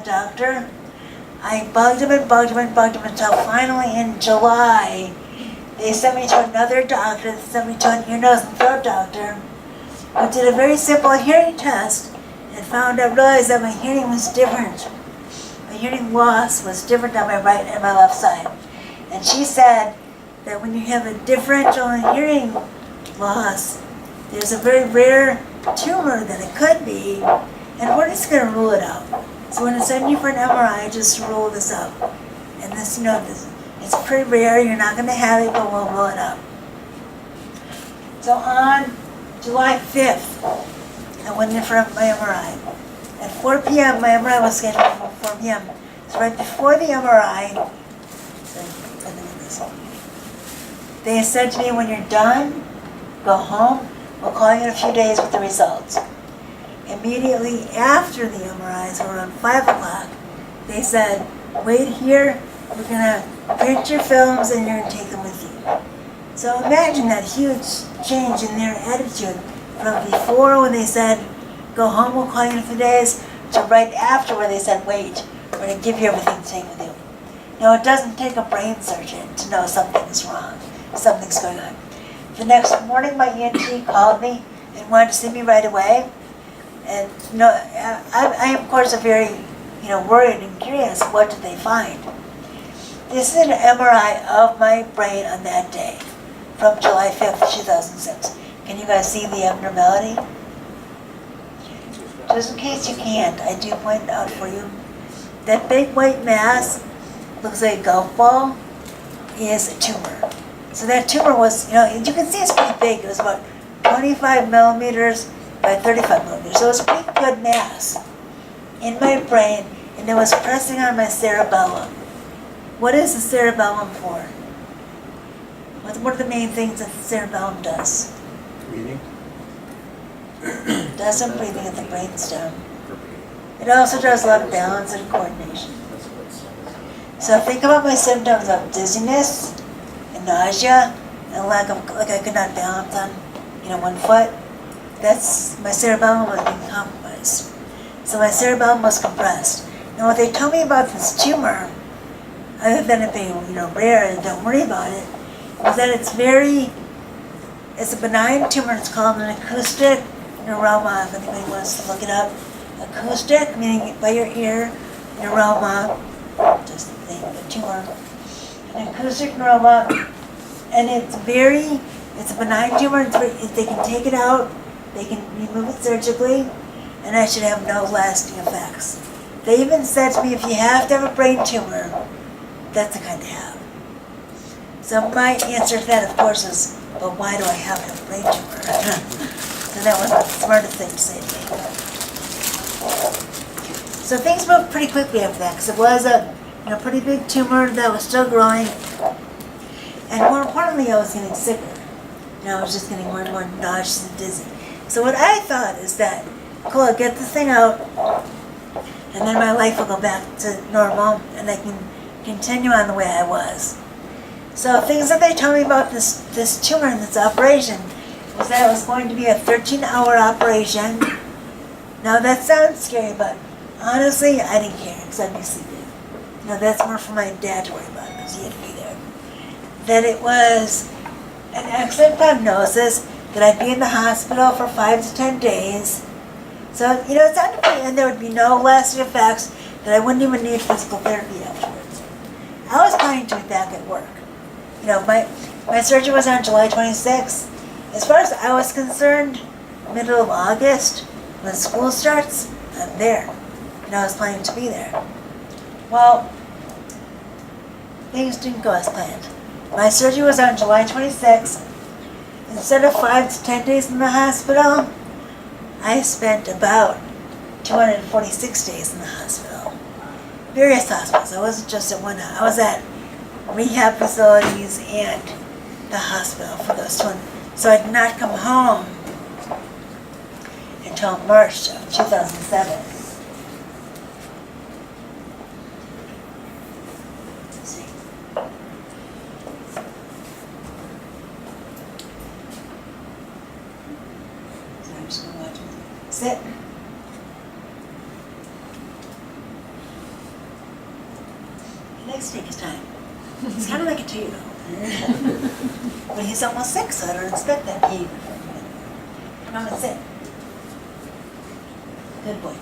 doctor. I bugged him and bugged him and bugged him until finally in July, they sent me to another doctor. They sent me to an ear, nose, and throat doctor who did a very simple hearing test and realized that my hearing was different. My hearing loss was different on my right and my left side. And she said that when you have a differential in hearing loss, there's a very rare tumor that it could be, and we're just going to rule it out. So when I send you for an MRI, just rule this out. And this, it's pretty rare, you're not going to have it, but we'll rule it out. So on July 5th, I went in for my MRI. At 4 p.m., my MRI was scheduled for 4 p.m. So right before the MRI, they said to me, when you're done, go home. We'll call you in a few days with the results. Immediately after the MRI, so around 5 o'clock, they said, wait here, we're going to print your films and you're going to take them with you. So imagine that huge change in their attitude from before when they said, go home, we'll call you in a few days, to right after where they said, wait, we're going to give you everything to take with you. Now, it doesn't take a brain surgeon to know something's wrong, something's going on. The next morning, my ENT called me and wanted to see me right away. And I of course, are very, worried and curious. What did they find? This is an MRI of my brain on that day, from July 5th, 2006. Can you guys see the abnormality? Just in case you can't, I do point it out for you. That big white mass, looks like a golf ball, is a tumor. So that tumor was, you can see it's pretty big. It was about 25 millimeters by 35 millimeters. So it was a pretty good mass in my brain, and it was pressing on my cerebellum. What is the cerebellum for? What are the main things that the cerebellum does? Breathing. Does some breathing at the brainstem. It also does a lot of balance and coordination. So think about my symptoms of dizziness and nausea and lack of, like I could not balance on, one foot. That's, my cerebellum was being compromised. So my cerebellum was compressed. Now what they told me about this tumor, other than it being, rare and don't worry about it, was that it's a benign tumor. It's called an acoustic neuroma, if anybody wants to look it up. Acoustic, meaning by your ear, neuroma, just the name of the tumor. An acoustic neuroma, and it's a benign tumor. They can take it out, they can remove it surgically, and I should have no lasting effects. They even said to me, if you have to have a brain tumor, that's the kind to have. So my answer to that, of course, is, but why do I have a brain tumor? So that was the smartest thing to say to me. So things moved pretty quickly after that, because it was a pretty big tumor that was still growing. And more importantly, I was getting sicker. I was just getting more and more nauseous and dizzy. So what I thought is that, cool, I'll get this thing out, and then my life will go back to normal, and I can continue on the way I was. So things that they told me about this tumor and this operation was that it was going to be a 13-hour operation. Now that sounds scary, but honestly, I didn't care because I'd be sleeping. That's more for my dad to worry about because he had to be there. That it was an excellent prognosis, that I'd be in the hospital for 5 to 10 days. So, it sounded pretty, and there would be no lasting effects, that I wouldn't even need physical therapy afterwards. I was planning to be back at work. My surgery was on July 26th. As far as I was concerned, middle of August, when school starts, I'm there. I was planning to be there. Well, things didn't go as planned. My surgery was on July 26th. Instead of 5 to 10 days in the hospital, I spent about 246 days in the hospital. Various hospitals. I wasn't just at one. I was at rehab facilities and the hospital for those 2. So I did not come home until March of 2007. Sit. Next take his time. He's kind of like a 2-year-old. But he's almost 6, so I don't expect that behavior from him. Come and sit. Good boy.